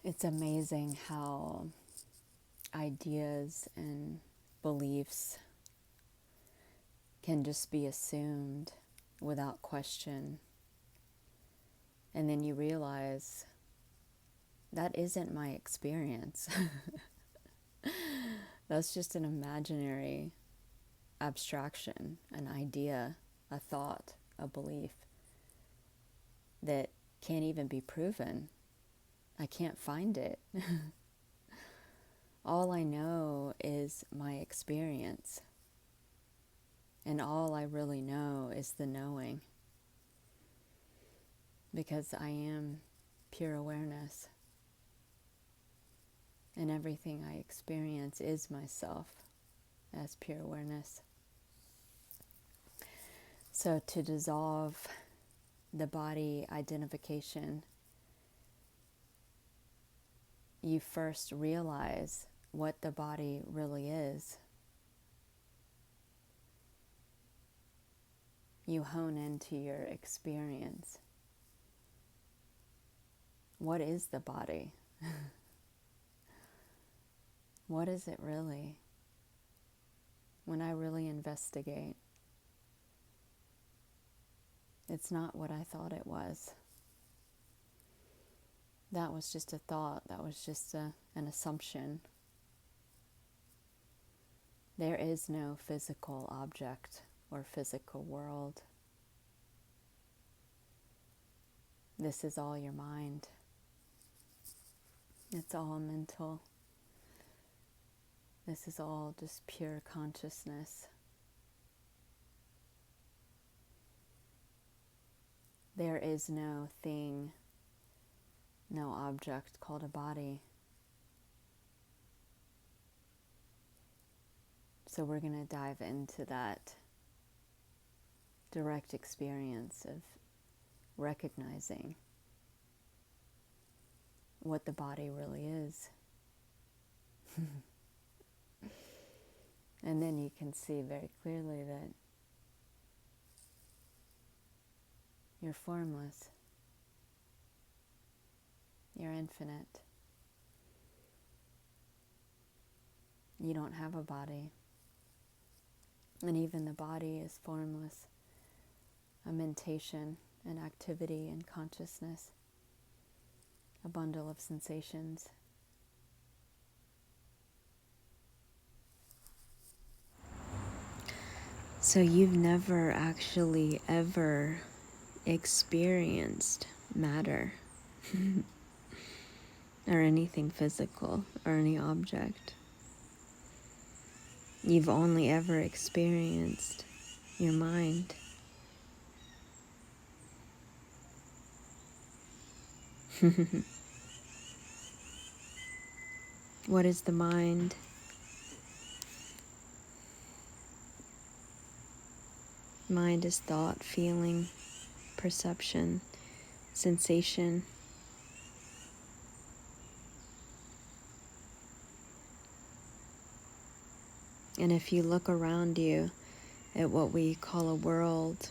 It's amazing how ideas and beliefs can just be assumed without question. And then you realize that isn't my experience. That's just an imaginary abstraction, an idea, a thought, a belief that can't even be proven. I can't find it. All I know is my experience. And all I really know is the knowing. Because I am pure awareness. And everything I experience is myself as pure awareness. So to dissolve the body identification, you first realize what the body really is. You hone into your experience. What is the body? What is it really? When I really investigate, it's not what I thought it was. That was just a thought. That was just an assumption. There is no physical object or physical world. This is all your mind. It's all mental. This is all just pure consciousness. There is no thing, no object called a body. So we're going to dive into that direct experience of recognizing what the body really is. And then you can see very clearly that you're formless. You're infinite. You don't have a body. And even the body is formless. A mentation, an activity and consciousness. A bundle of sensations. So you've never actually ever experienced matter or anything physical or any object. You've only ever experienced your mind. What is the mind? Mind is thought, feeling, perception, sensation. And if you look around you at what we call a world,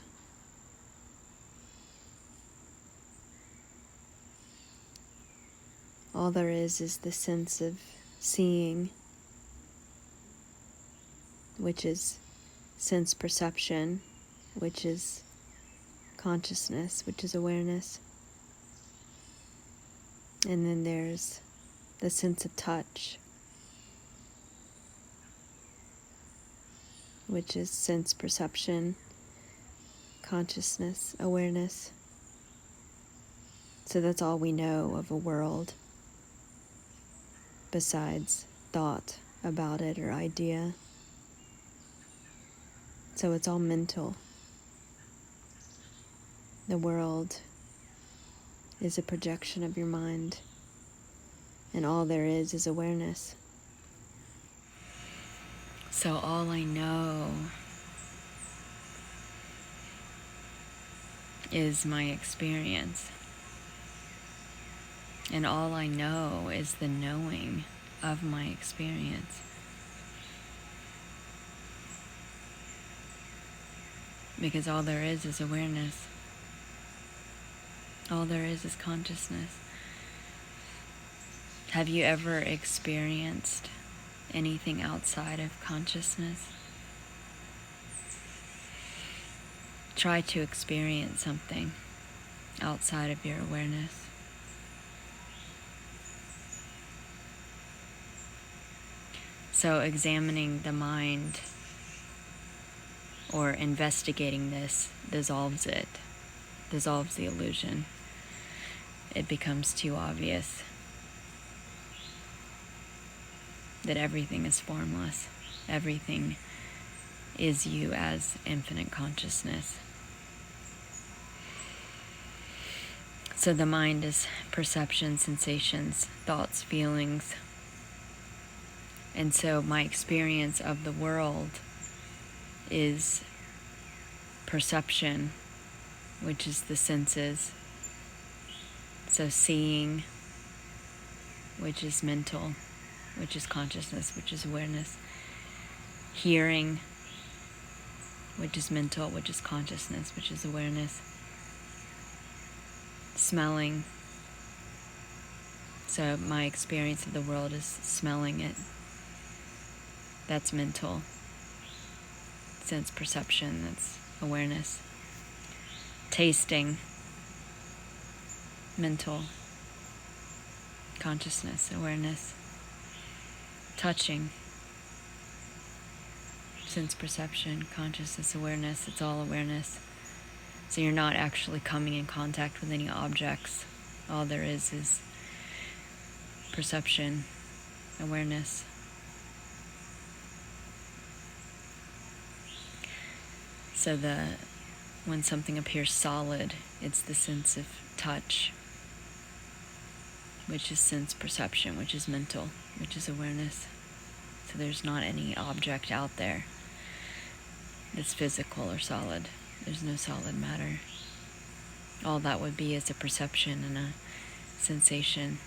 all there is the sense of seeing, which is sense perception, which is consciousness, which is awareness. And then there's the sense of touch, which is sense perception, consciousness, awareness. So that's all we know of a world besides thought about it or idea. So it's all mental. The world is a projection of your mind, and all there is awareness. So all I know is my experience. And all I know is the knowing of my experience. Because all there is awareness. All there is consciousness. Have you ever experienced anything outside of consciousness? Try to experience something outside of your awareness. So examining the mind or investigating this dissolves it, dissolves the illusion. It becomes too obvious that everything is formless. Everything is you as infinite consciousness. So the mind is perception, sensations, thoughts, feelings. And so my experience of the world is perception, which is the senses. So seeing, which is mental, which is consciousness, which is awareness. Hearing, which is mental, which is consciousness, which is awareness. Smelling. So my experience of the world is smelling it. That's mental. Sense perception, that's awareness. Tasting. Mental. Consciousness, awareness. Touching. Sense perception, consciousness, awareness, it's all awareness. So you're not actually coming in contact with any objects. All there is perception, awareness. So when something appears solid, it's the sense of touch, which is sense perception, which is mental, which is awareness. So there's not any object out there that's physical or solid. There's no solid matter. All that would be is a perception and a sensation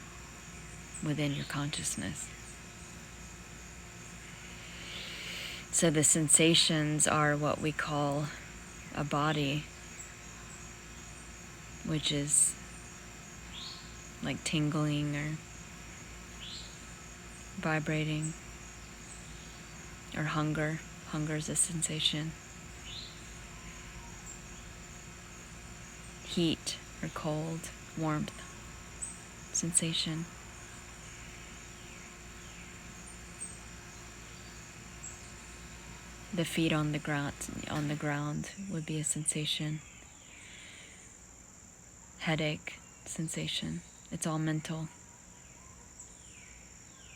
within your consciousness. So the sensations are what we call a body, which is like tingling or vibrating, or hunger. Hunger is a sensation. Heat or cold, warmth, sensation. The feet on the ground would be a sensation. Headache, sensation. It's all mental.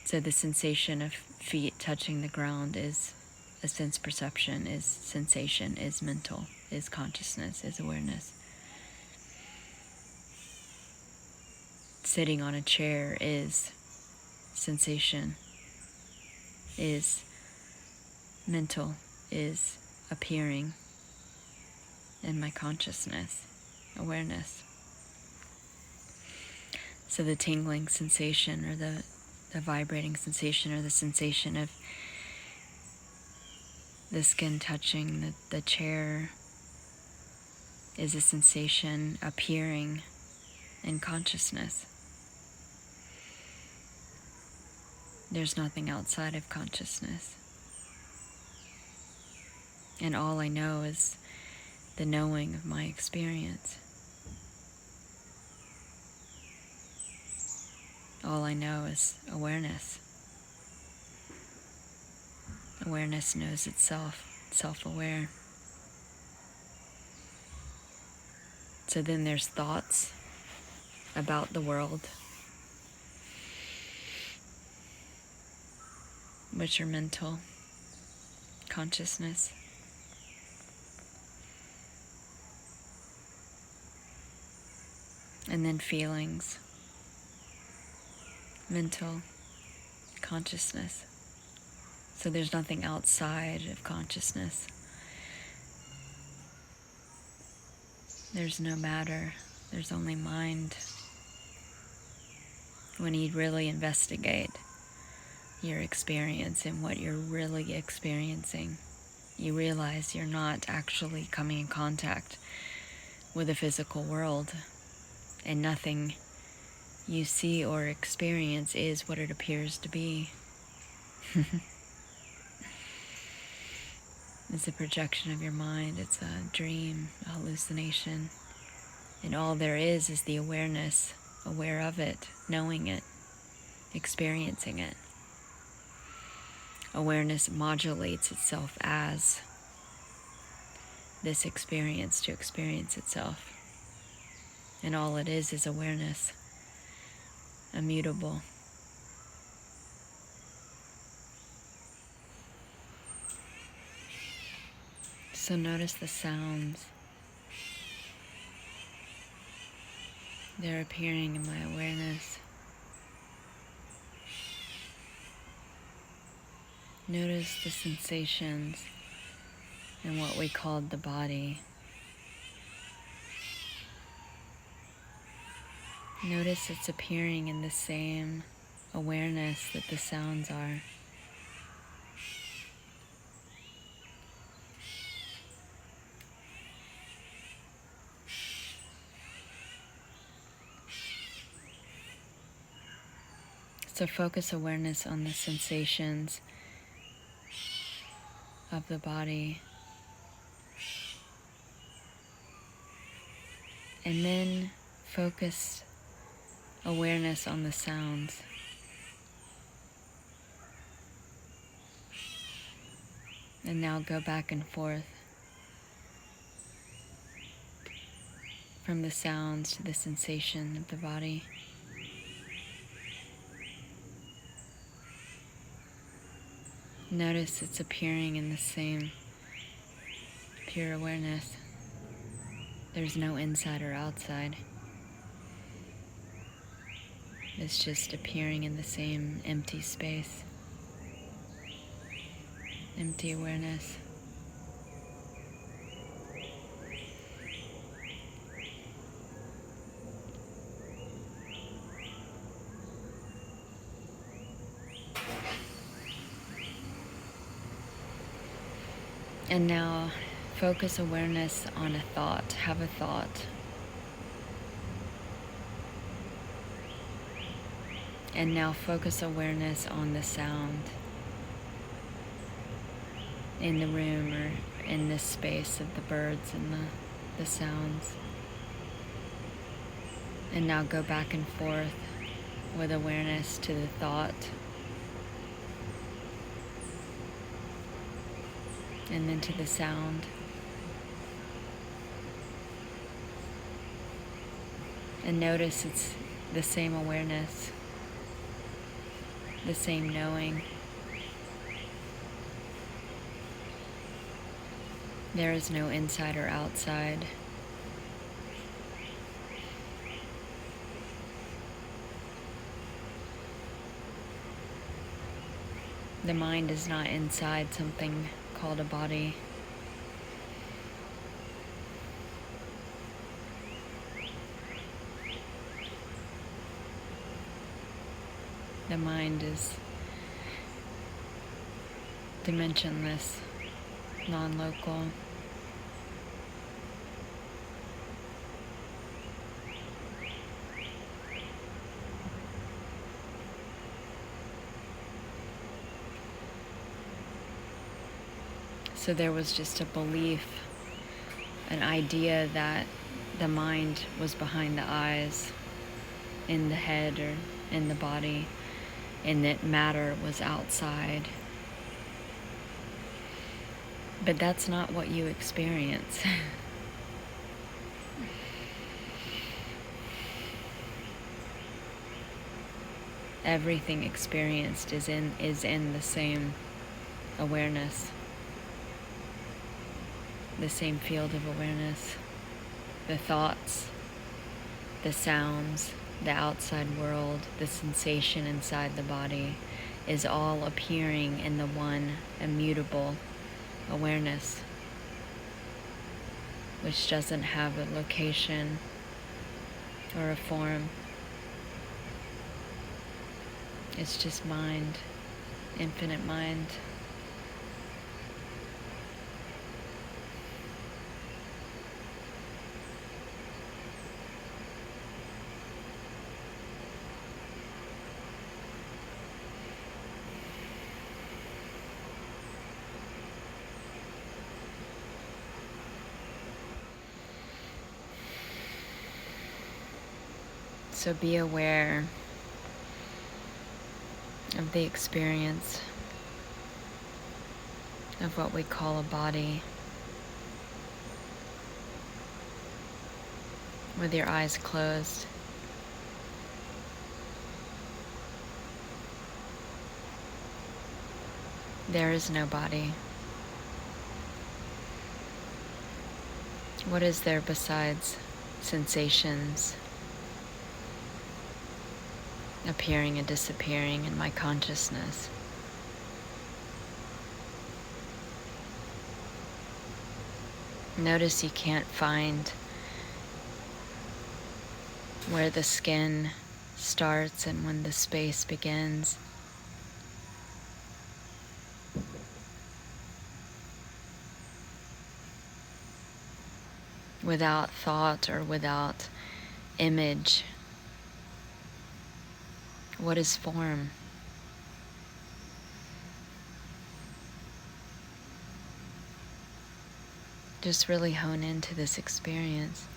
So the sensation of feet touching the ground is a sense perception, is sensation, is mental, is consciousness, is awareness. Sitting on a chair is sensation, is mental, is appearing in my consciousness, awareness. So the tingling sensation or the vibrating sensation or the sensation of the skin touching the chair is a sensation appearing in consciousness. There's nothing outside of consciousness. And all I know is the knowing of my experience. All I know is awareness. Awareness knows itself, self-aware. So then there's thoughts about the world, which are mental, consciousness. And then feelings, mental, consciousness. So there's nothing outside of consciousness. There's no matter, there's only mind. When you really investigate your experience and what you're really experiencing, you realize you're not actually coming in contact with the physical world, and nothing you see or experience is what it appears to be. It's a projection of your mind. It's a dream, a hallucination. And all there is the awareness, aware of it, knowing it, experiencing it. Awareness modulates itself as this experience to experience itself. And all it is awareness, immutable. So notice the sounds. They're appearing in my awareness. Notice the sensations in what we called the body. Notice it's appearing in the same awareness that the sounds are. So focus awareness on the sensations of the body. And then focus awareness on the sounds. And now go back and forth from the sounds to the sensation of the body. Notice it's appearing in the same pure awareness. There's no inside or outside. It's just appearing in the same empty space, empty awareness. And now focus awareness on a thought. Have a thought. And now focus awareness on the sound in the room or in this space of the birds and the sounds. And now go back and forth with awareness to the thought. And then to the sound. And notice it's the same awareness, the same knowing. There is no inside or outside. The mind is not inside something called a body. The mind is dimensionless, non-local. So there was just a belief, an idea that the mind was behind the eyes, in the head or in the body, and that matter was outside. But that's not what you experience. Everything experienced is in the same awareness, the same field of awareness. The thoughts, the sounds, the outside world, the sensation inside the body is all appearing in the one immutable awareness, which doesn't have a location or a form. It's just mind, infinite mind. So be aware of the experience of what we call a body, with your eyes closed. There is no body. What is there besides sensations appearing and disappearing in my consciousness? Notice you can't find where the skin starts and when the space begins. Without thought or without image, what is form? Just really hone into this experience.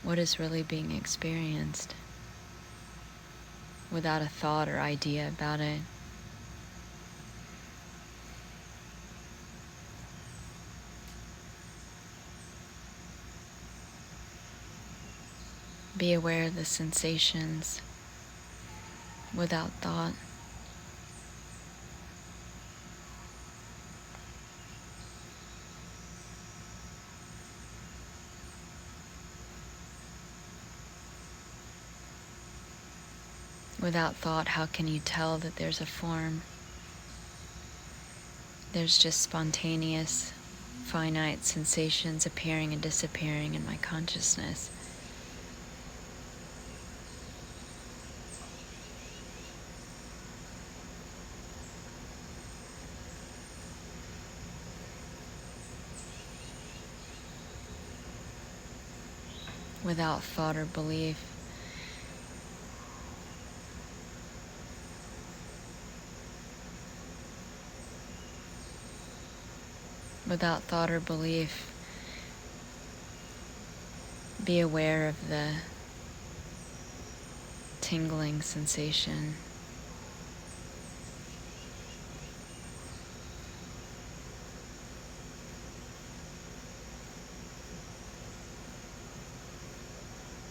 What is really being experienced without a thought or idea about it? Be aware of the sensations without thought. Without thought, how can you tell that there's a form? There's just spontaneous, finite sensations appearing and disappearing in my consciousness. Without thought or belief. Without thought or belief, be aware of the tingling sensation.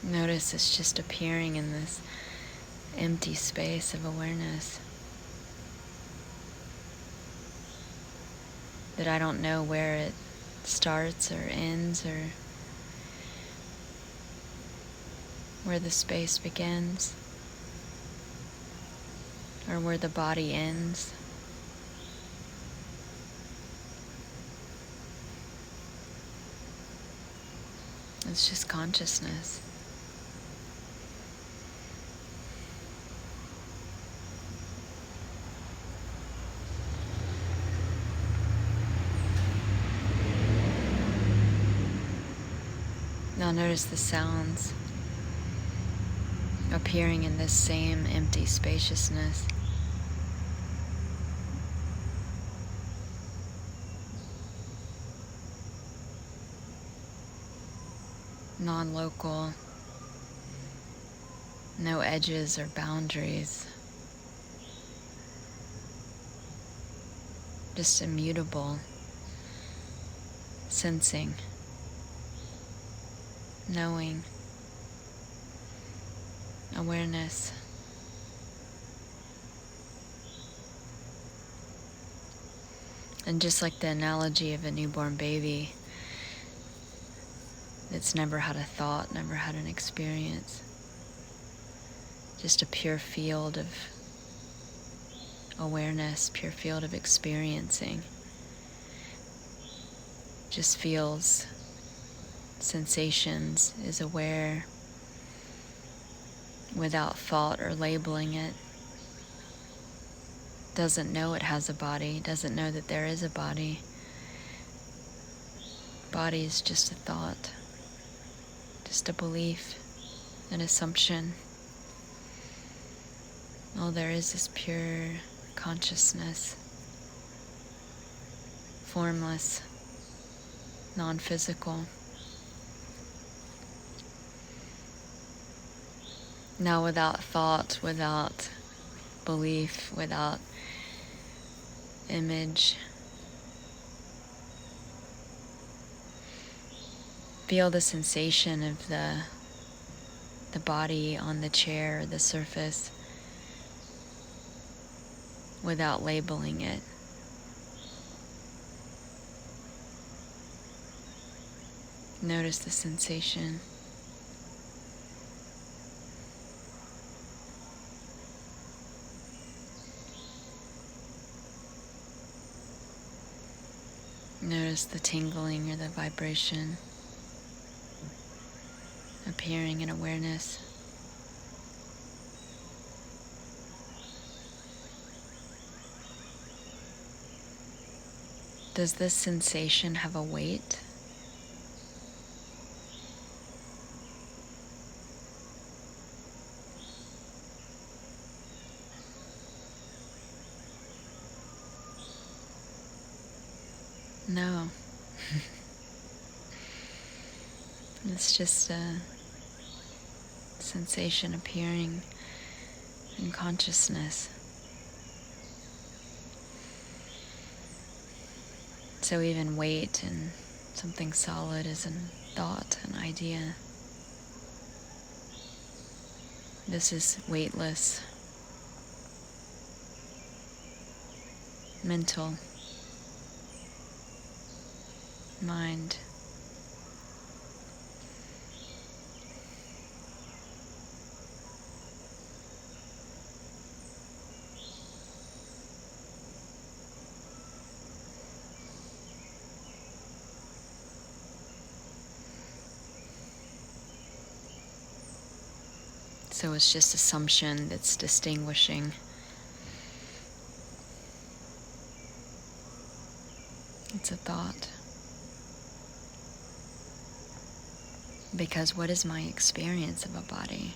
Notice it's just appearing in this empty space of awareness. That I don't know where it starts or ends or where the space begins or where the body ends. It's just consciousness. Now notice the sounds appearing in this same empty spaciousness. Non-local, no edges or boundaries, just immutable, sensing, knowing, awareness. And just like the analogy of a newborn baby that's never had a thought, never had an experience, just a pure field of awareness, pure field of experiencing, just feels sensations, is aware without thought or labeling it, doesn't know it has a body, doesn't know that there is a body. Body is just a thought, just a belief, an assumption. All there is pure consciousness, formless, non-physical. Now, without thought, without belief, without image, feel the sensation of the body on the chair, the surface, without labeling it. Notice the sensation. Notice the tingling or the vibration appearing in awareness. Does this sensation have a weight? No. It's just a sensation appearing in consciousness. So even weight and something solid is a thought, an idea. This is weightless, mental, mind. So it's just assumption that's distinguishing. It's a thought. Because what is my experience of a body?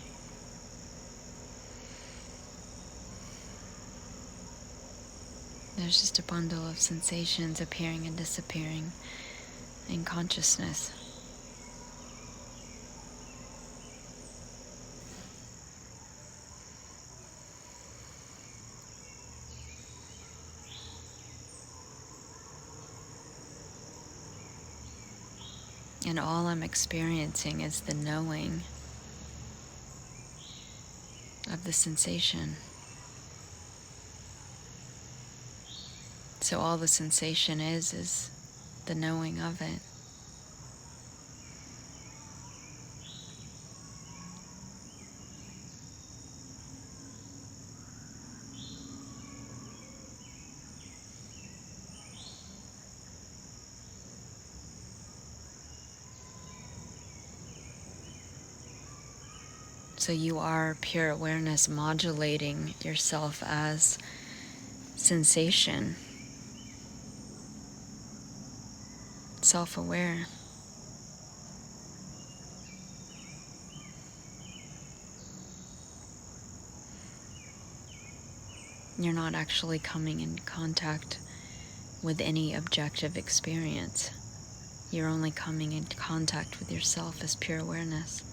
There's just a bundle of sensations appearing and disappearing in consciousness. And all I'm experiencing is the knowing of the sensation. So all the sensation is the knowing of it. So you are pure awareness modulating yourself as sensation, self-aware. You're not actually coming in contact with any objective experience. You're only coming in contact with yourself as pure awareness.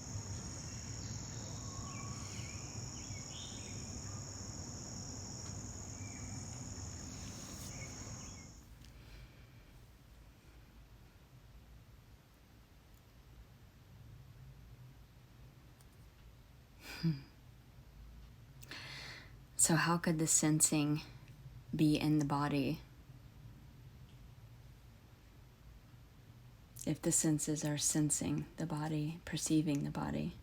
So how could the sensing be in the body if the senses are sensing the body, perceiving the body?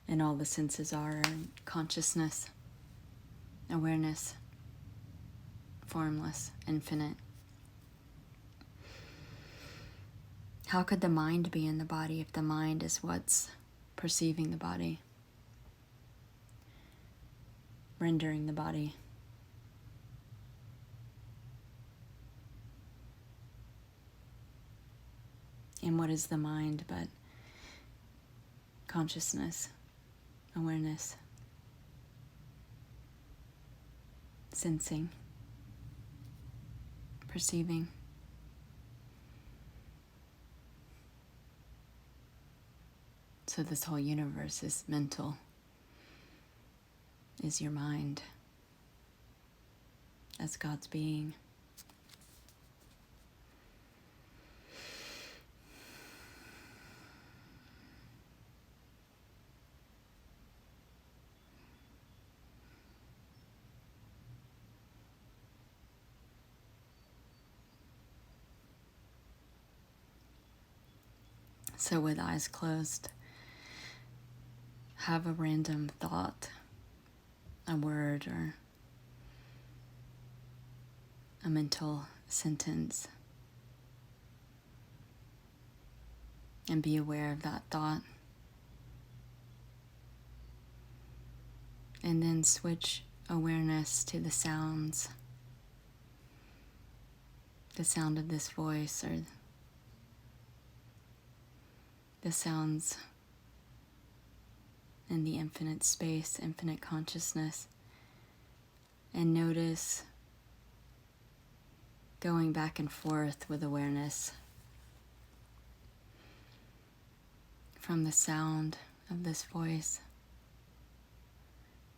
And all the senses are consciousness, awareness, formless, infinite. How could the mind be in the body if the mind is what's perceiving the body, rendering the body? And what is the mind but consciousness, awareness, sensing, perceiving? So this whole universe is mental, is your mind as God's being. So with eyes closed, have a random thought, a word, or a mental sentence, and be aware of that thought. And then switch awareness to the sounds, the sound of this voice, or the sounds in the infinite space, infinite consciousness, and notice going back and forth with awareness from the sound of this voice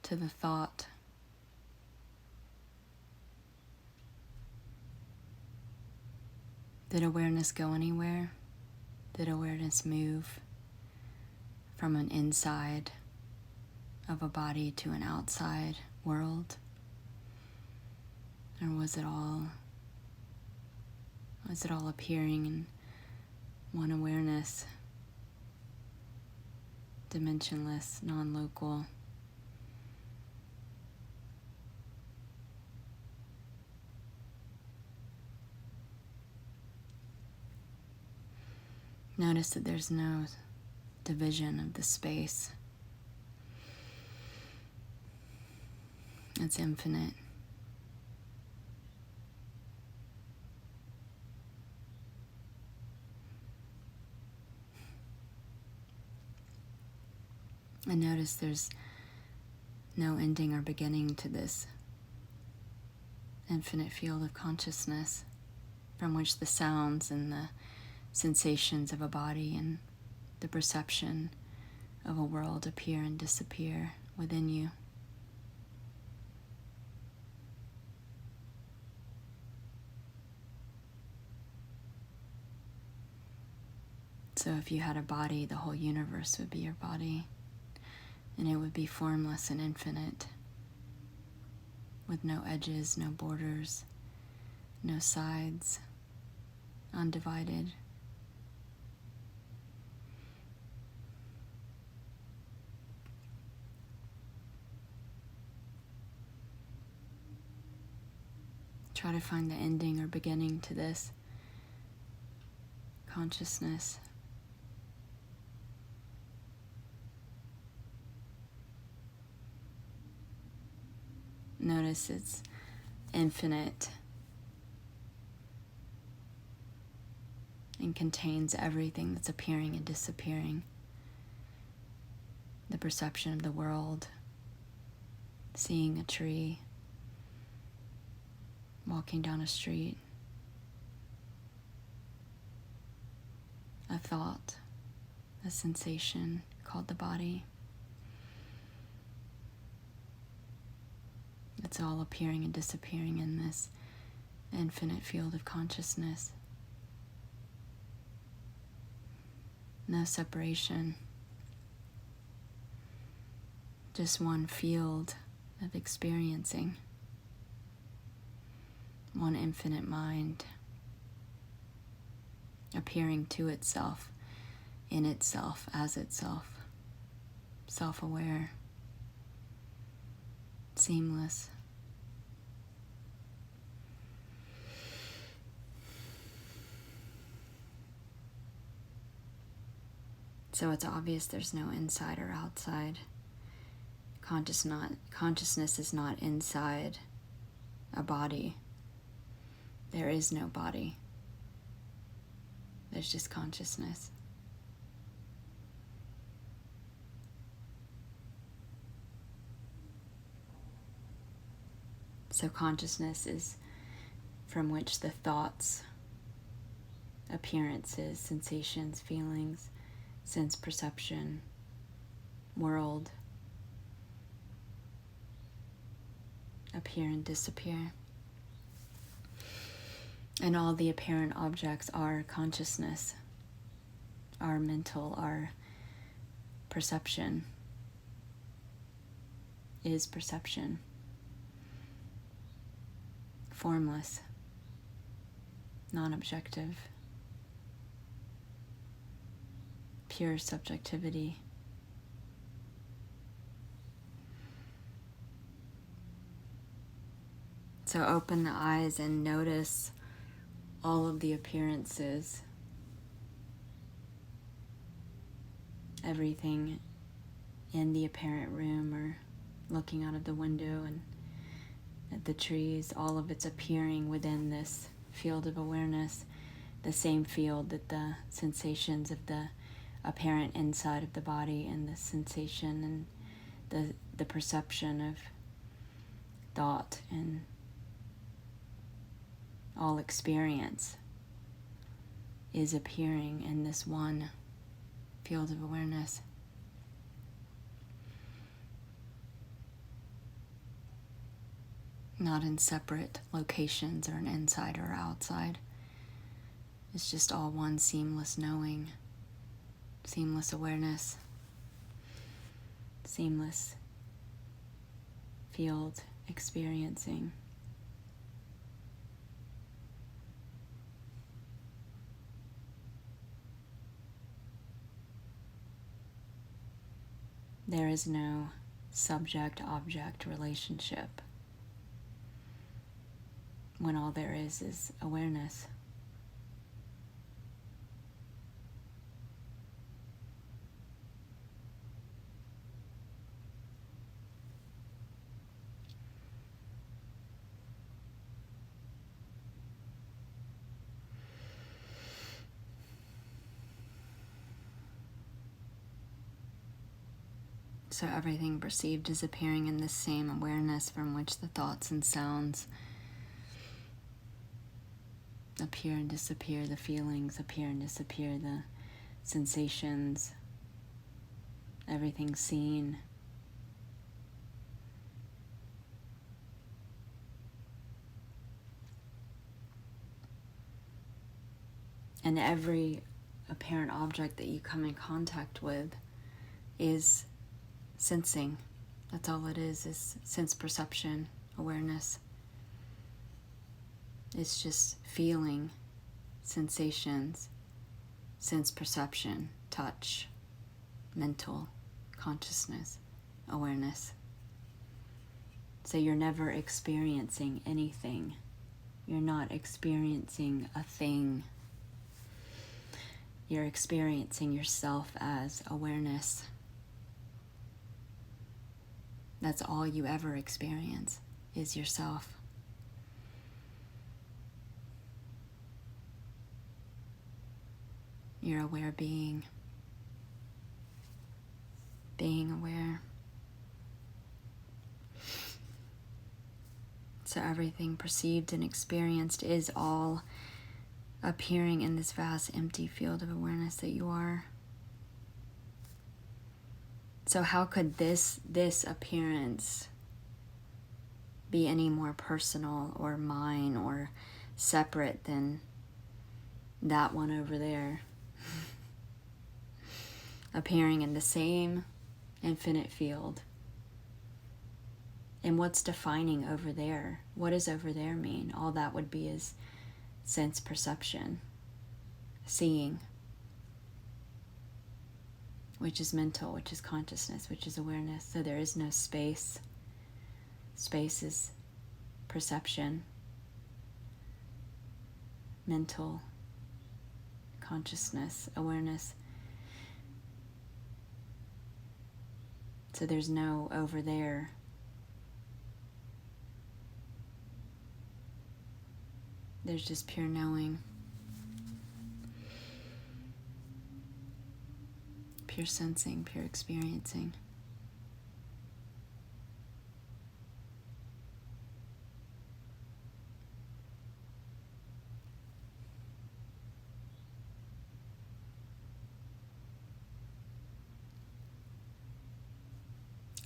to the thought. Did awareness go anywhere? Did awareness move from an inside of a body to an outside world? Or was it all appearing in one awareness, dimensionless, non-local? Notice that there's no division of the space. It's infinite. And notice there's no ending or beginning to this infinite field of consciousness from which the sounds and the sensations of a body and the perception of a world appear and disappear within you. So if you had a body, the whole universe would be your body, and it would be formless and infinite, with no edges, no borders, no sides, undivided. Try to find the ending or beginning to this consciousness. Notice it's infinite and contains everything that's appearing and disappearing. The perception of the world, seeing a tree, walking down a street, a thought, a sensation called the body. It's all appearing and disappearing in this infinite field of consciousness. No separation. Just one field of experiencing. One infinite mind appearing to itself, in itself, as itself, self-aware, seamless. So it's obvious there's no inside or outside. Consciousness is not inside a body. There is no body. There's just consciousness. So consciousness is from which the thoughts, appearances, sensations, feelings, sense perception, world appear and disappear. And all the apparent objects are consciousness, our mental, our perception is perception. Formless, non-objective, pure subjectivity. So open the eyes and notice all of the appearances, everything in the apparent room, or looking out of the window and at the trees, all of it's appearing within this field of awareness, the same field that the sensations of the apparent inside of the body and the sensation and the perception of thought and all experience is appearing in this one field of awareness. Not in separate locations or an inside or outside. It's just all one seamless knowing, seamless awareness, seamless field experiencing. There is no subject-object relationship when all there is awareness. So everything perceived is appearing in the same awareness from which the thoughts and sounds appear and disappear, the feelings appear and disappear, the sensations, everything seen. And every apparent object that you come in contact with is sensing. That's all it is sense perception, awareness. It's just feeling, sensations, sense perception, touch, mental, consciousness, awareness. So you're never experiencing anything. You're not experiencing a thing. You're experiencing yourself as awareness. That's all you ever experience is yourself. You're aware being aware. So everything perceived and experienced is all appearing in this vast empty field of awareness that you are. So how could this appearance be any more personal or mine or separate than that one over there? Appearing in the same infinite field. And what's defining over there? What does over there mean? All that would be is sense perception, seeing, which is mental, which is consciousness, which is awareness. So there is no space. Space is perception, mental, consciousness, awareness. So there's no over there. There's just pure knowing, pure sensing, pure experiencing.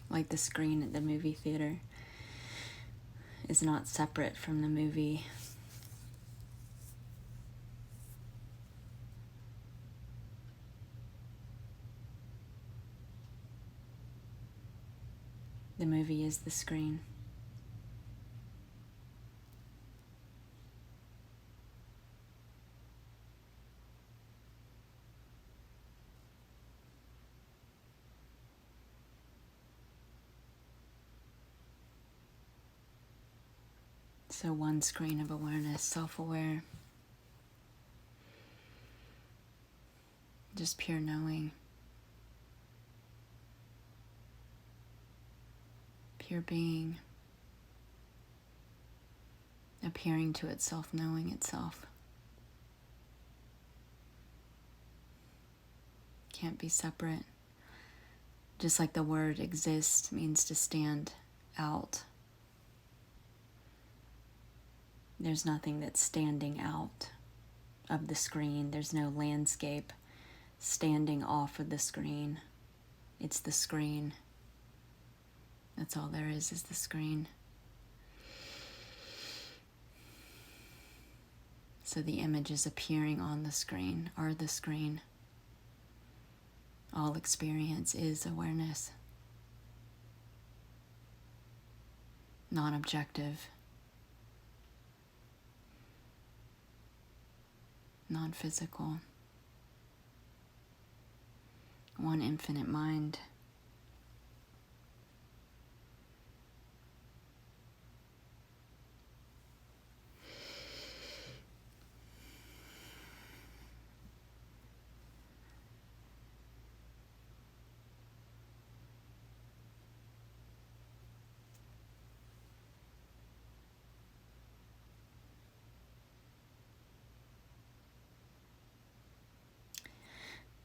Like the screen at the movie theater is not separate from the movie. The movie is the screen. So one screen of awareness, self-aware, just pure knowing, pure being, appearing to itself, knowing itself. Can't be separate. Just like the word exist means to stand out. There's nothing that's standing out of the screen. There's no landscape standing off of the screen. It's the screen. That's all there is the screen. So the images appearing on the screen are the screen. All experience is awareness. Non-objective. Non-physical. One infinite mind.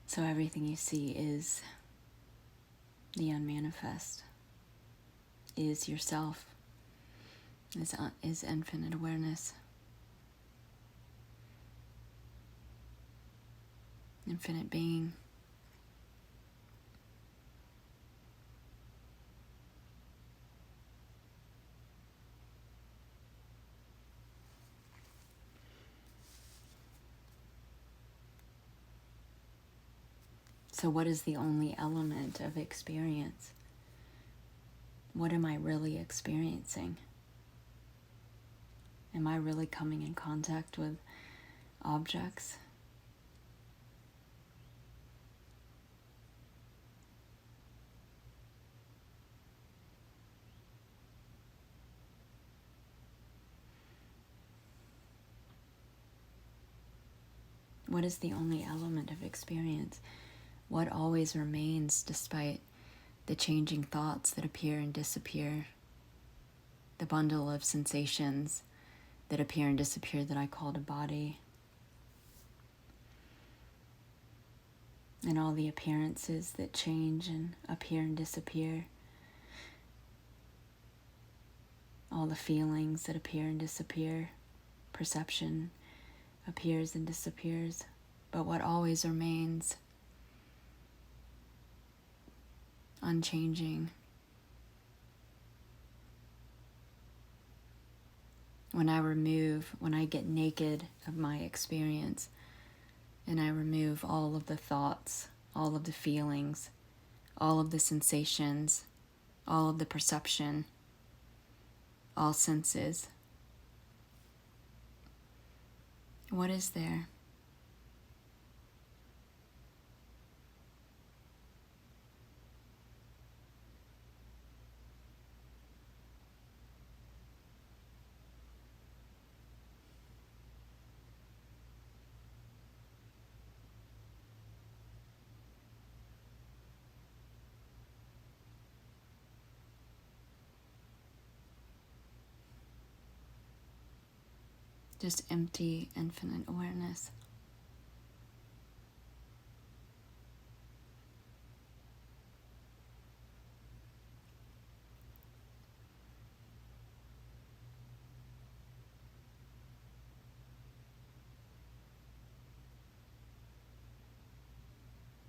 So everything you see is the unmanifest, is yourself, is infinite awareness, infinite being. So what is the only element of experience? What am I really experiencing? Am I really coming in contact with objects? What is the only element of experience? What always remains despite the changing thoughts that appear and disappear? The bundle of sensations that appear and disappear that I called a body. And all the appearances that change and appear and disappear. All the feelings that appear and disappear. Perception appears and disappears. But what always remains, unchanging. When I get naked of my experience, and I remove all of the thoughts, all of the feelings, all of the sensations, all of the perception, all senses, what is there? Just empty, infinite awareness.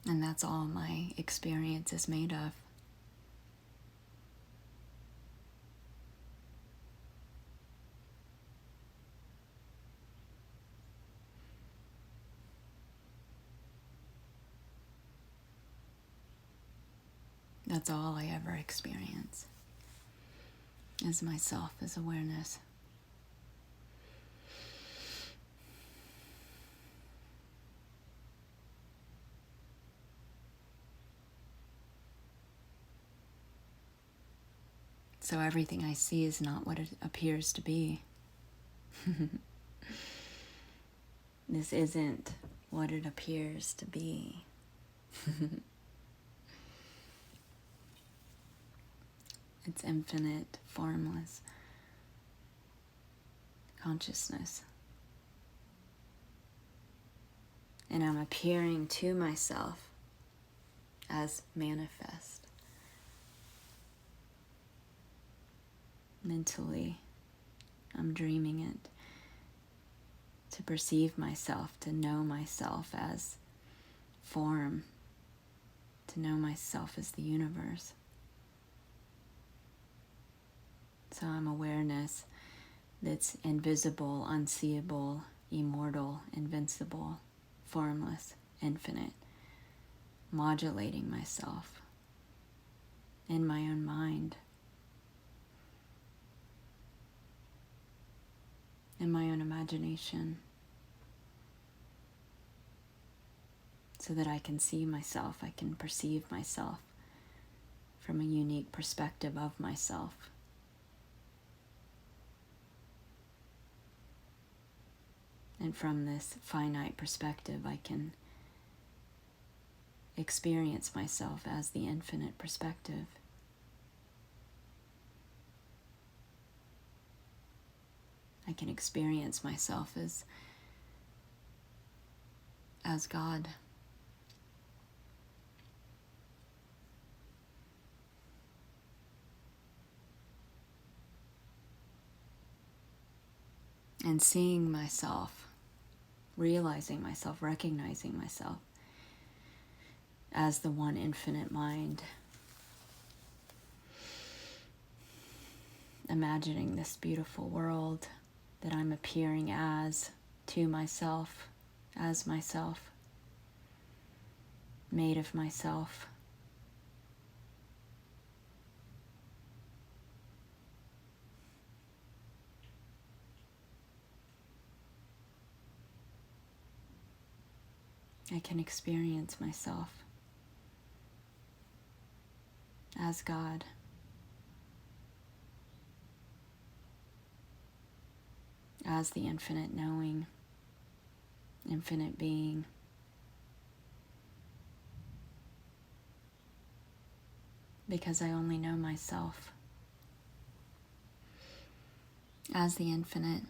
And that's all my experience is made of. That's all I ever experience, is myself as awareness. So everything I see is not what it appears to be. This isn't what it appears to be. It's infinite, formless consciousness. And I'm appearing to myself as manifest. Mentally, I'm dreaming it. To perceive myself, to know myself as form, to know myself as the universe. So I'm awareness that's invisible, unseeable, immortal, invincible, formless, infinite, modulating myself in my own mind, in my own imagination, so that I can see myself, I can perceive myself from a unique perspective of myself. And from this finite perspective, I can experience myself as the infinite perspective. I can experience myself as God. And seeing myself, realizing myself, recognizing myself as the one infinite mind. Imagining this beautiful world that I'm appearing as, to myself, as myself, made of myself. I can experience myself as God. As the infinite knowing, infinite being. Because I only know myself as the infinite.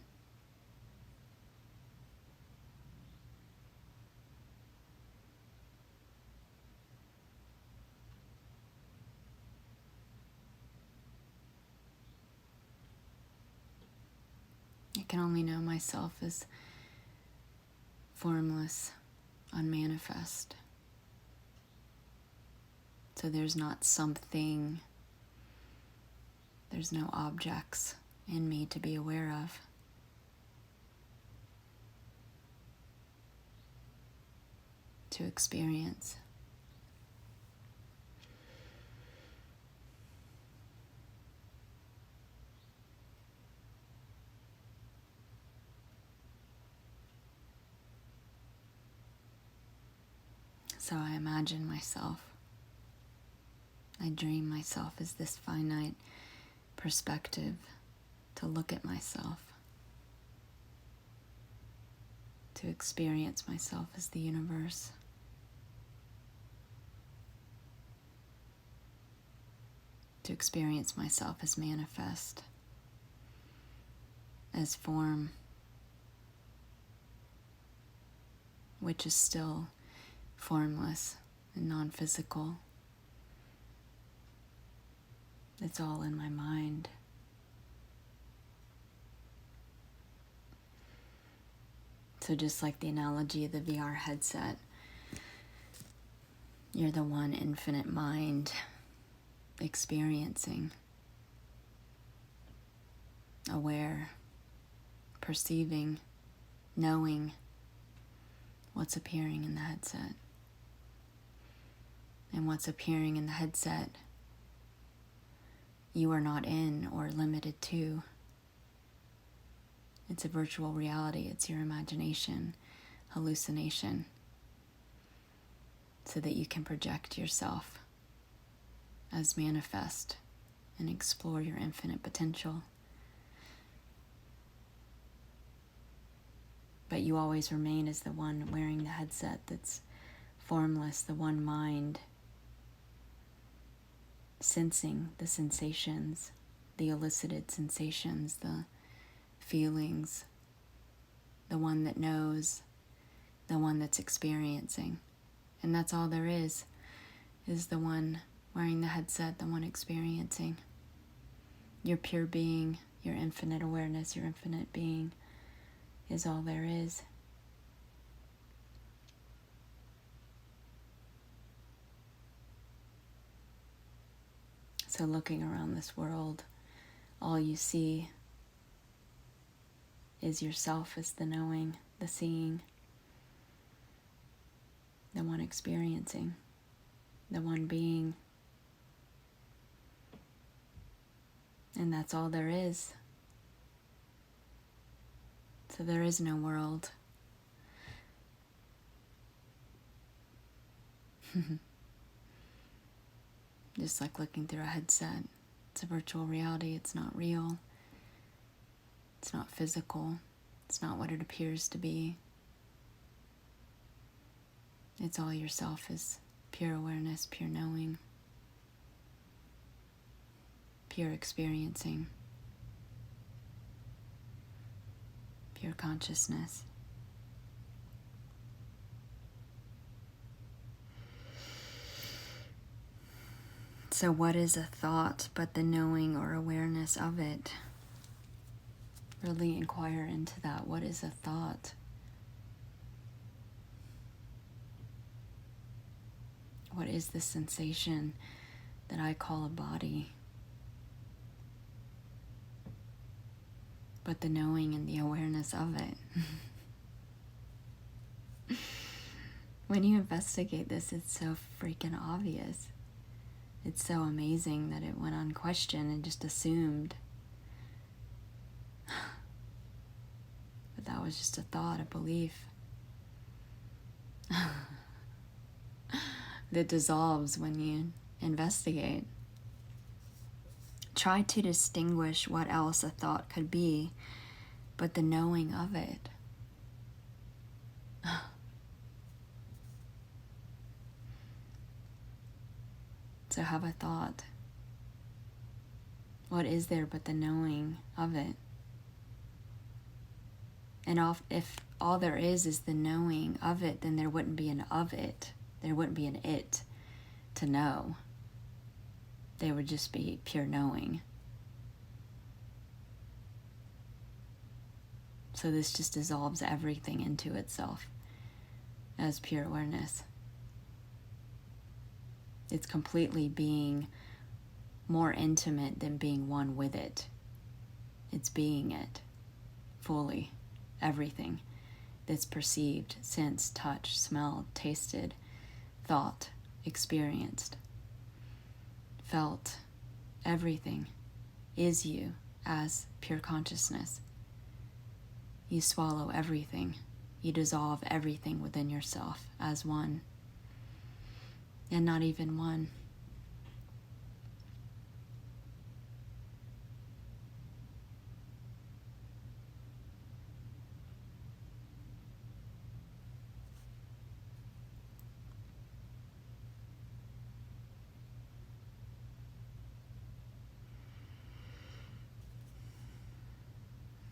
I can only know myself as formless, unmanifest. So there's not something, there's no objects in me to be aware of. To experience. So I imagine myself, I dream myself as this finite perspective to look at myself, to experience myself as the universe. To experience myself as manifest, as form, which is still formless and non-physical. It's all in my mind. So just like the analogy of the VR headset, you're the one infinite mind experiencing, aware, perceiving, knowing what's appearing in the headset. And what's appearing in the headset you are not in or limited to. It's a virtual reality. It's your imagination, hallucination, so that you can project yourself as manifest and explore your infinite potential. But you always remain as the one wearing the headset that's formless, the one mind sensing the sensations, the elicited sensations, the feelings, the one that knows, the one that's experiencing. And that's all there is the one wearing the headset, the one experiencing. Your pure being, your infinite awareness, your infinite being is all there is. So looking around this world, all you see is yourself as the knowing, the seeing, the one experiencing, the one being. And that's all there is. So there is no world. Just like looking through a headset. It's a virtual reality. It's not real. It's not physical. It's not what it appears to be. It's all yourself as pure awareness, pure knowing, pure experiencing, pure consciousness. So what is a thought but the knowing or awareness of it? Really inquire into that. What is a thought? What is the sensation that I call a body? But the knowing and the awareness of it. When you investigate this, it's so freaking obvious. It's so amazing that it went unquestioned and just assumed. But that was just a thought, a belief that dissolves when you investigate. Try to distinguish what else a thought could be, but the knowing of it. So have a thought. What is there but the knowing of it? And if all there is the knowing of it, then there wouldn't be an of it. There wouldn't be an it to know. There would just be pure knowing. So this just dissolves everything into itself as pure awareness. It's completely being more intimate than being one with it. It's being it fully, everything that's perceived, sensed, touched, smelled, tasted, thought, experienced, felt, everything is you as pure consciousness. You swallow everything. You dissolve everything within yourself as one. And not even one.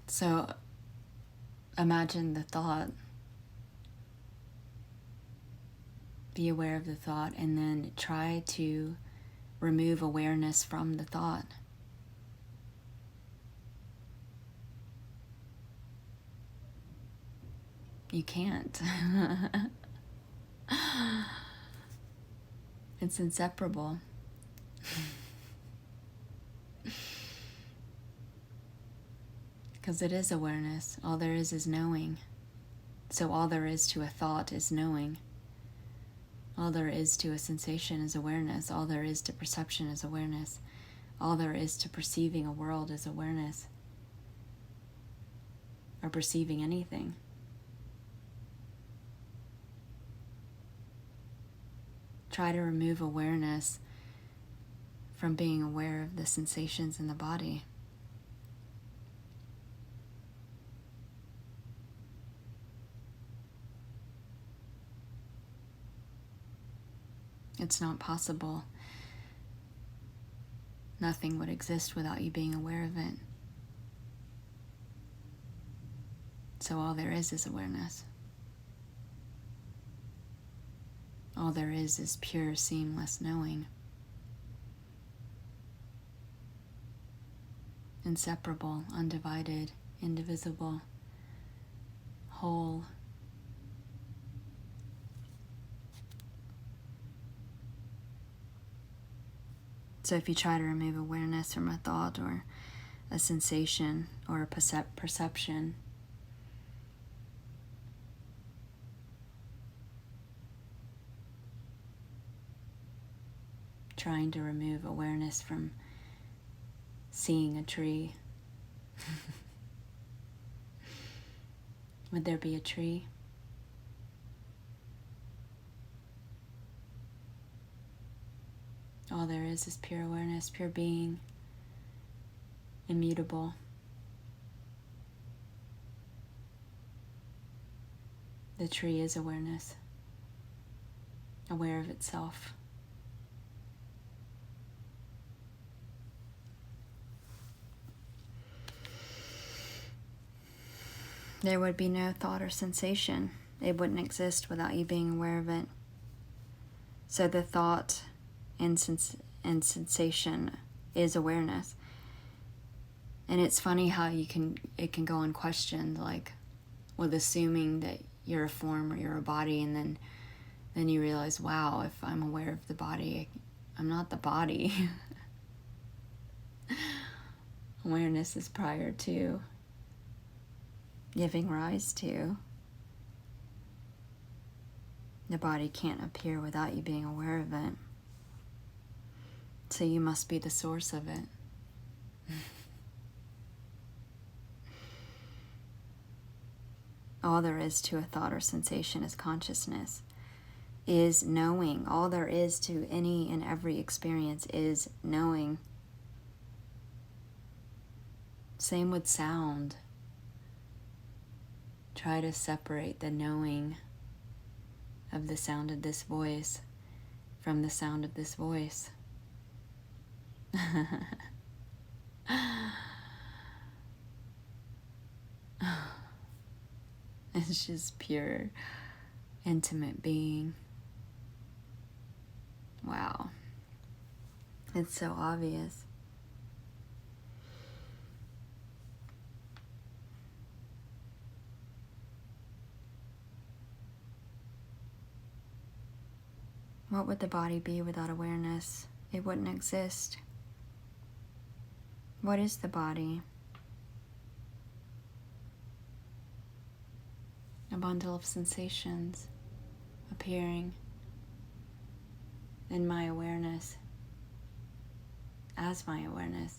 So imagine the thought. Be aware of the thought and then try to remove awareness from the thought. You can't. It's inseparable. Because it is awareness. All there is knowing. So all there is to a thought is knowing. All there is to a sensation is awareness. All there is to perception is awareness. All there is to perceiving a world is awareness, or perceiving anything. Try to remove awareness from being aware of the sensations in the body. It's not possible. Nothing would exist without you being aware of it. So all there is awareness. All there is pure, seamless knowing. Inseparable, undivided, indivisible, whole. So if you try to remove awareness from a thought or a sensation or a perception, trying to remove awareness from seeing a tree, would there be a tree? All there is pure awareness, pure being, immutable. The tree is awareness, aware of itself. There would be no thought or sensation. It wouldn't exist without you being aware of it. So the thought and sensation is awareness. And it's funny how it can go unquestioned, like with assuming that you're a form or you're a body, and then you realize, wow, if I'm aware of the body, I'm not the body. Awareness is prior to giving rise to. The body can't appear without you being aware of it. So you must be the source of it. All there is to a thought or sensation is consciousness, is knowing. All there is to any and every experience is knowing. Same with sound. Try to separate the knowing of the sound of this voice from the sound of this voice. It's just pure, intimate being. Wow. It's so obvious. What would the body be without awareness? It wouldn't exist. What is the body? A bundle of sensations appearing in my awareness, as my awareness,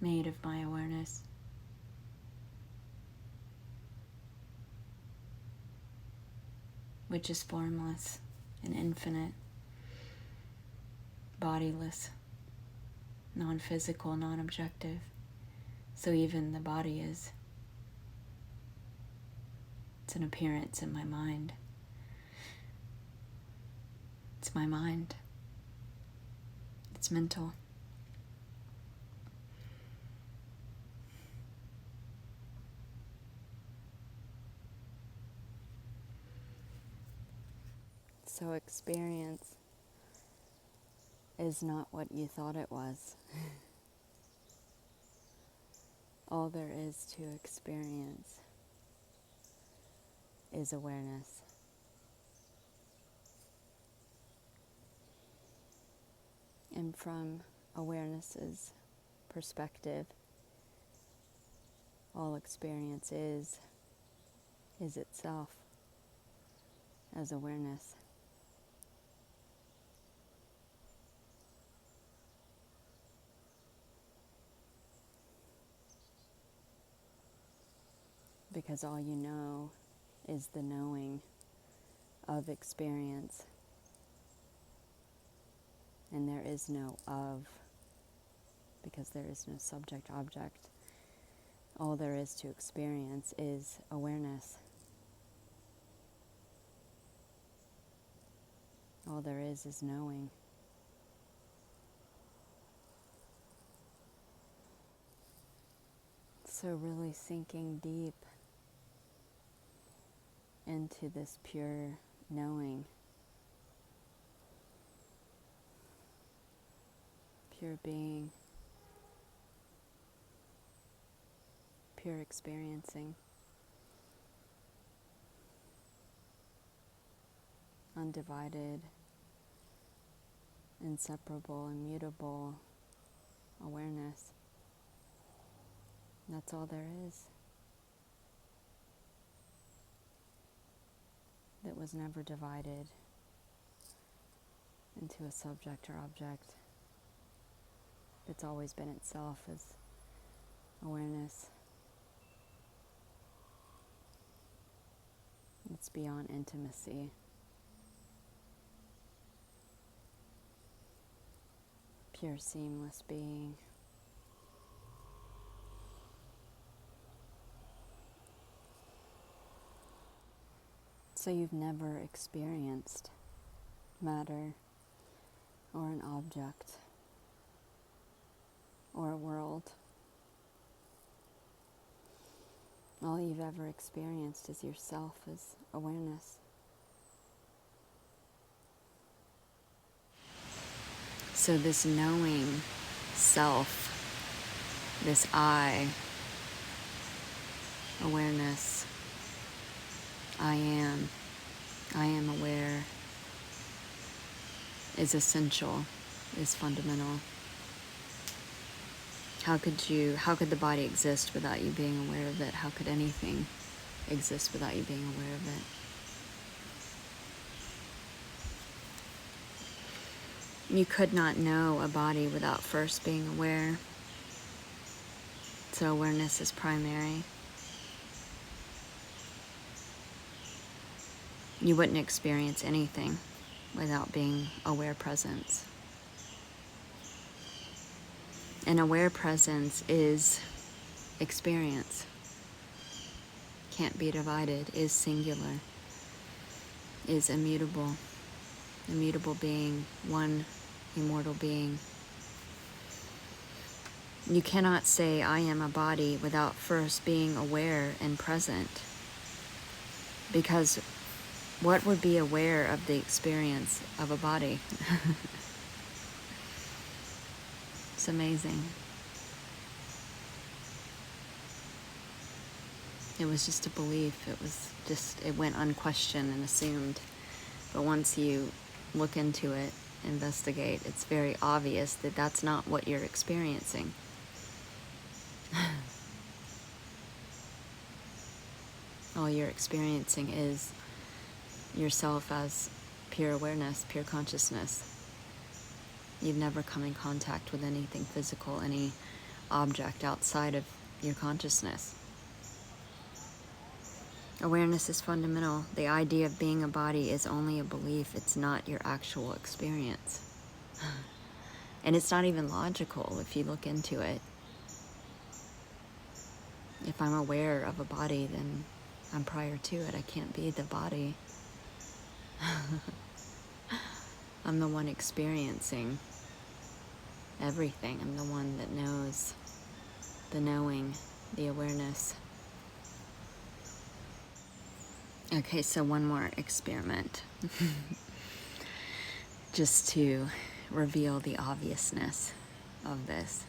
made of my awareness. Which is formless and infinite, bodiless, non-physical, non-objective. So even the body is, it's an appearance in my mind. It's my mind. It's mental. So experience is not what you thought it was. All there is to experience is awareness. And from awareness's perspective, all experience is itself as awareness. because all you know is the knowing of experience, and there is no of, because there is no subject object. All there is to experience is awareness. All there is knowing. So really sinking deep into this pure knowing, pure being, pure experiencing, undivided, inseparable, immutable awareness. That's all there is. That was never divided into a subject or object. It's always been itself as awareness. It's beyond intimacy. Pure seamless being. So you've never experienced matter or an object or a world. All you've ever experienced is yourself as awareness. So this knowing self, this I, awareness, I am aware, is essential, is fundamental. How could the body exist without you being aware of it? How could anything exist without you being aware of it? You could not know a body without first being aware. So awareness is primary. You wouldn't experience anything without being aware presence. And aware presence is experience. Can't be divided, is singular, is immutable. Immutable being, one immortal being. You cannot say I am a body without first being aware and present. Because what would be aware of the experience of a body? It's amazing. It was just a belief. It went unquestioned and assumed. But once you look into it, investigate, it's very obvious that that's not what you're experiencing. All you're experiencing is yourself as pure awareness, pure consciousness. You've never come in contact with anything physical, any object outside of your consciousness. Awareness is fundamental. The idea of being a body is only a belief. It's not your actual experience. And it's not even logical if you look into it. If I'm aware of a body, then I'm prior to it. I can't be the body. I'm the one experiencing everything. I'm the one that knows, the knowing, the awareness. Okay, so one more experiment. Just to reveal the obviousness of this.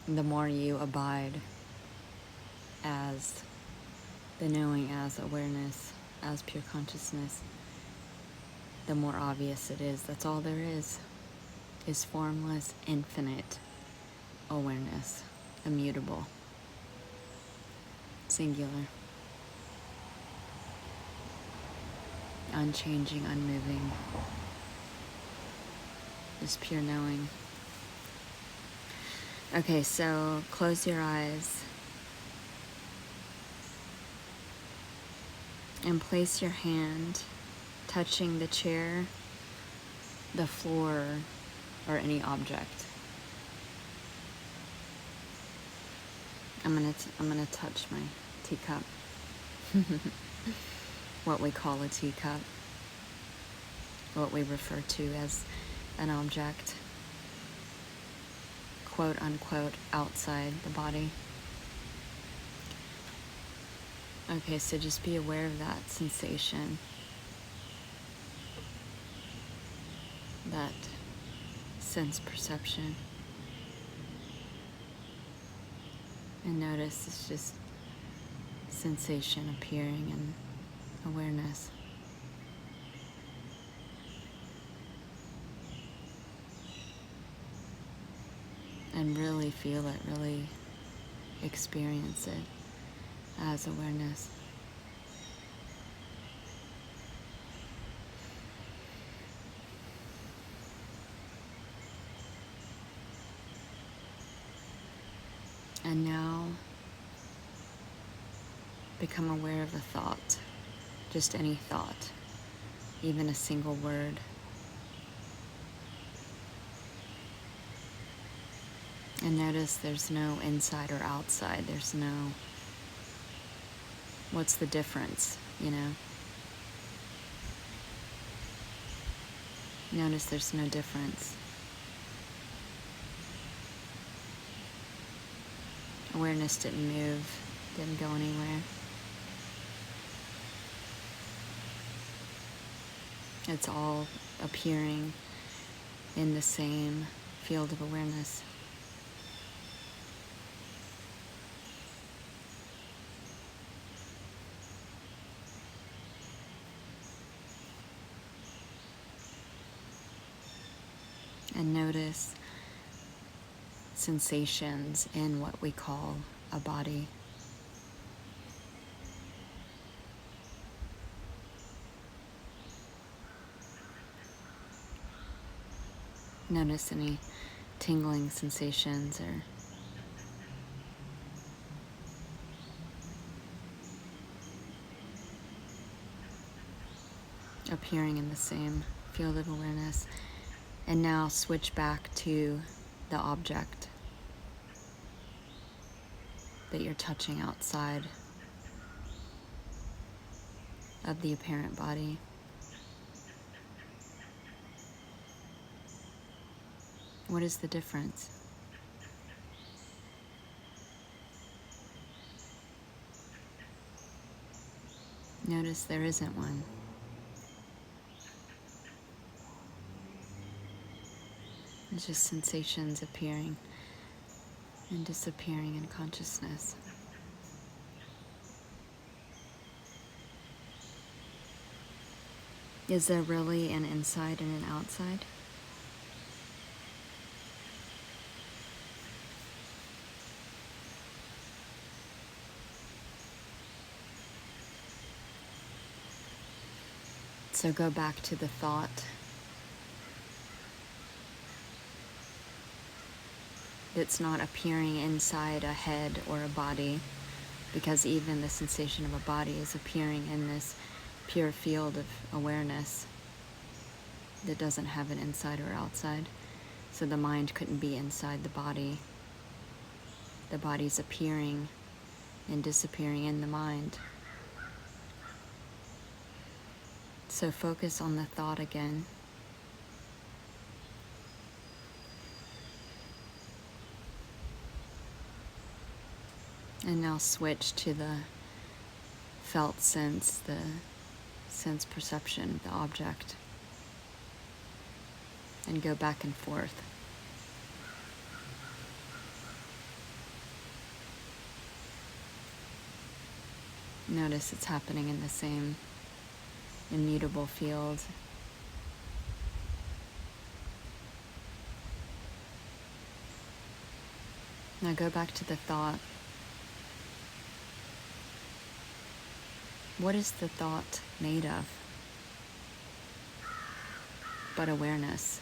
The more you abide as the knowing, as awareness, as pure consciousness, the more obvious it is. That's all there is formless, infinite awareness, immutable, singular, unchanging, unmoving, just pure knowing. Okay, so close your eyes and place your hand touching the chair, the floor, or any object. I'm gonna touch my teacup. What we call a teacup, what we refer to as an object, quote unquote, outside the body. Okay, so just be aware of that sensation, that sense perception, and notice it's just sensation appearing in awareness. And really feel it, really experience it as awareness. And now become aware of a thought, just any thought, even a single word. And notice there's no inside or outside. There's no, what's the difference, you know? Notice there's no difference. Awareness didn't move, didn't go anywhere. It's all appearing in the same field of awareness. And notice sensations in what we call a body. Notice any tingling sensations or appearing in the same field of awareness. And now switch back to the object that you're touching outside of the apparent body. What is the difference? Notice there isn't one. It's just sensations appearing and disappearing in consciousness. Is there really an inside and an outside? So go back to the thought that's not appearing inside a head or a body, because even the sensation of a body is appearing in this pure field of awareness that doesn't have an inside or outside. So the mind couldn't be inside the body. The body's appearing and disappearing in the mind. So focus on the thought again. And now switch to the felt sense, the sense perception of the object. And go back and forth. Notice it's happening in the same immutable field. Now go back to the thought. What is the thought made of? But awareness.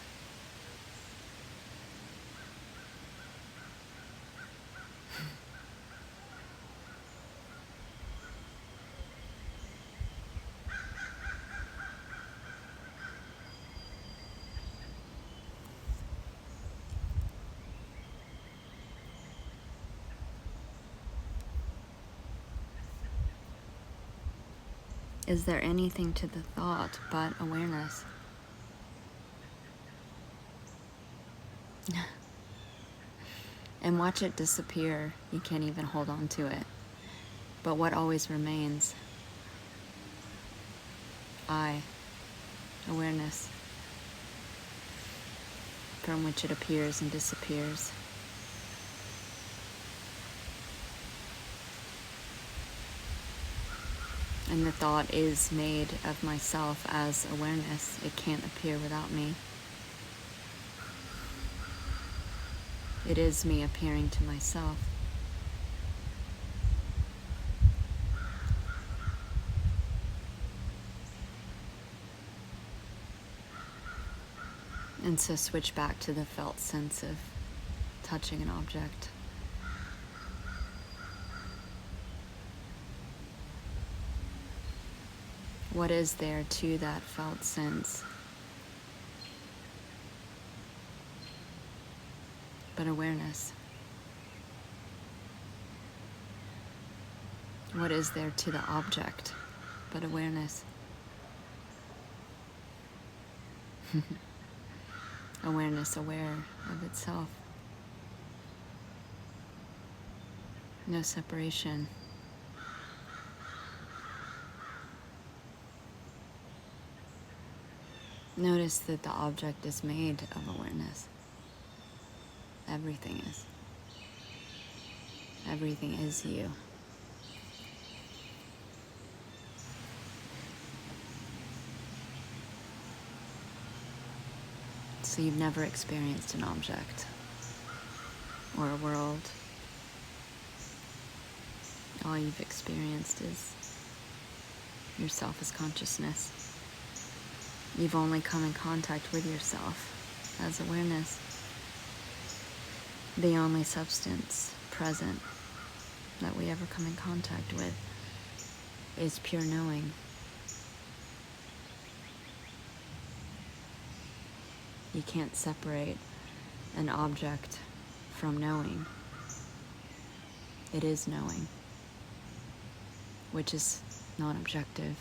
Is there anything to the thought but awareness? And watch it disappear. You can't even hold on to it. But what always remains? I, awareness, from which it appears and disappears. And the thought is made of myself as awareness. It can't appear without me. It is me appearing to myself. And so switch back to the felt sense of touching an object. What is there to that felt sense? But awareness. What is there to the object? But awareness. Awareness aware of itself. No separation. Notice that the object is made of awareness. Everything is. Everything is you. So you've never experienced an object or a world. All you've experienced is yourself as consciousness. You've only come in contact with yourself as awareness. The only substance present that we ever come in contact with is pure knowing. You can't separate an object from knowing. It is knowing, which is non-objective,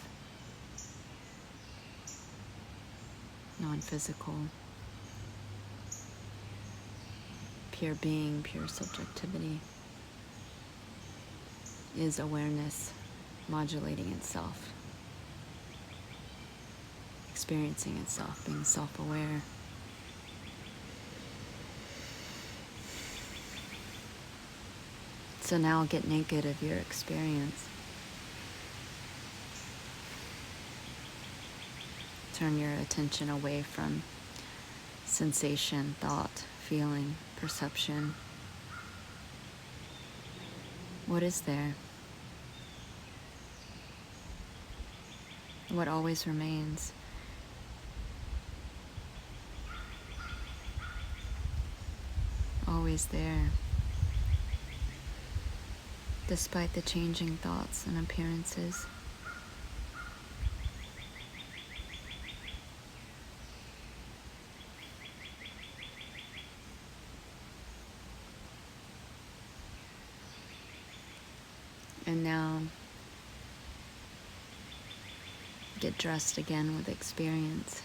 non-physical, pure being, pure subjectivity, is awareness modulating itself, experiencing itself, being self-aware. So now get naked of your experience. Turn your attention away from sensation, thought, feeling, perception. What is there? What always remains? Always there. Despite the changing thoughts and appearances. And now, get dressed again with experience.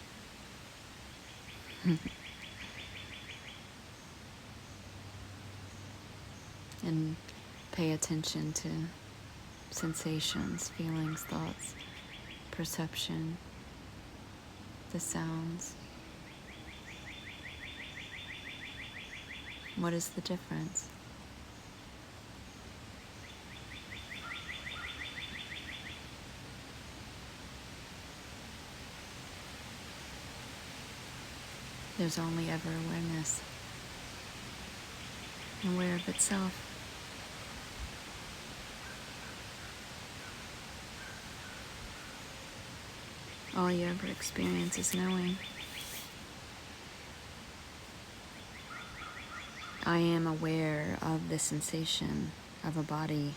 And pay attention to sensations, feelings, thoughts, perception, the sounds. What is the difference? There's only ever awareness, aware of itself. All you ever experience is knowing. I am aware of the sensation of a body,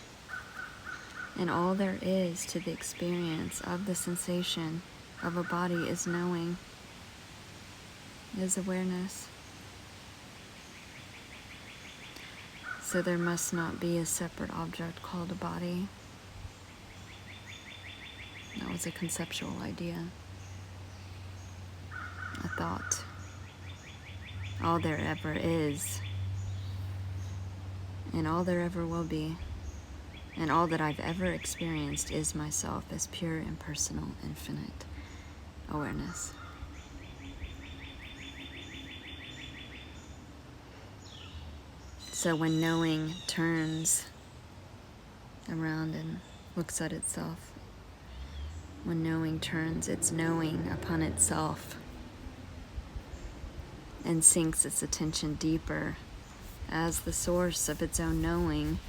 and all there is to the experience of the sensation of a body is knowing, is awareness. So there must not be a separate object called a body. That was a conceptual idea, a thought. All there ever is, and all there ever will be, and all that I've ever experienced is myself as pure, impersonal, infinite awareness. So when knowing turns around and looks at itself, when knowing turns its knowing upon itself and sinks its attention deeper as the source of its own knowing,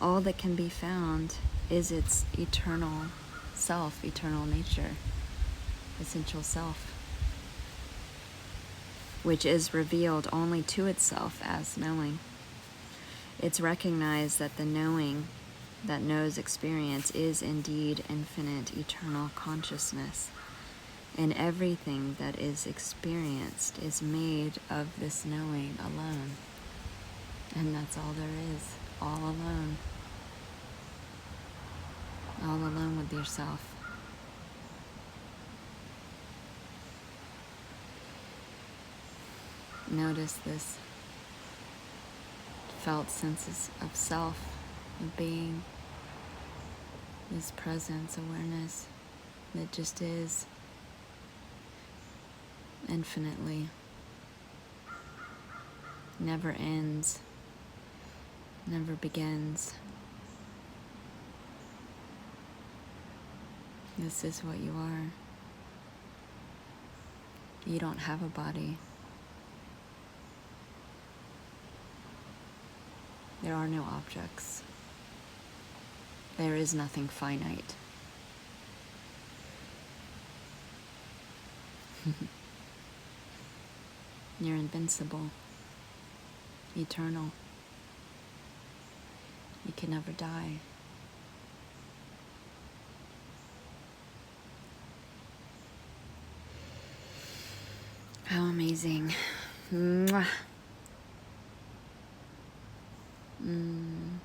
all that can be found is its eternal self, eternal nature, essential self, which is revealed only to itself as knowing. It's recognized that the knowing that knows experience is indeed infinite, eternal consciousness, and everything that is experienced is made of this knowing alone. And that's all there is, all alone. All alone with yourself. Notice this felt sense of self, of being, this presence, awareness that just is infinitely, never ends, never begins. This is what you are. You don't have a body. There are no objects. There is nothing finite. You're invincible, eternal. You can never die. How amazing. Mwah. Mm.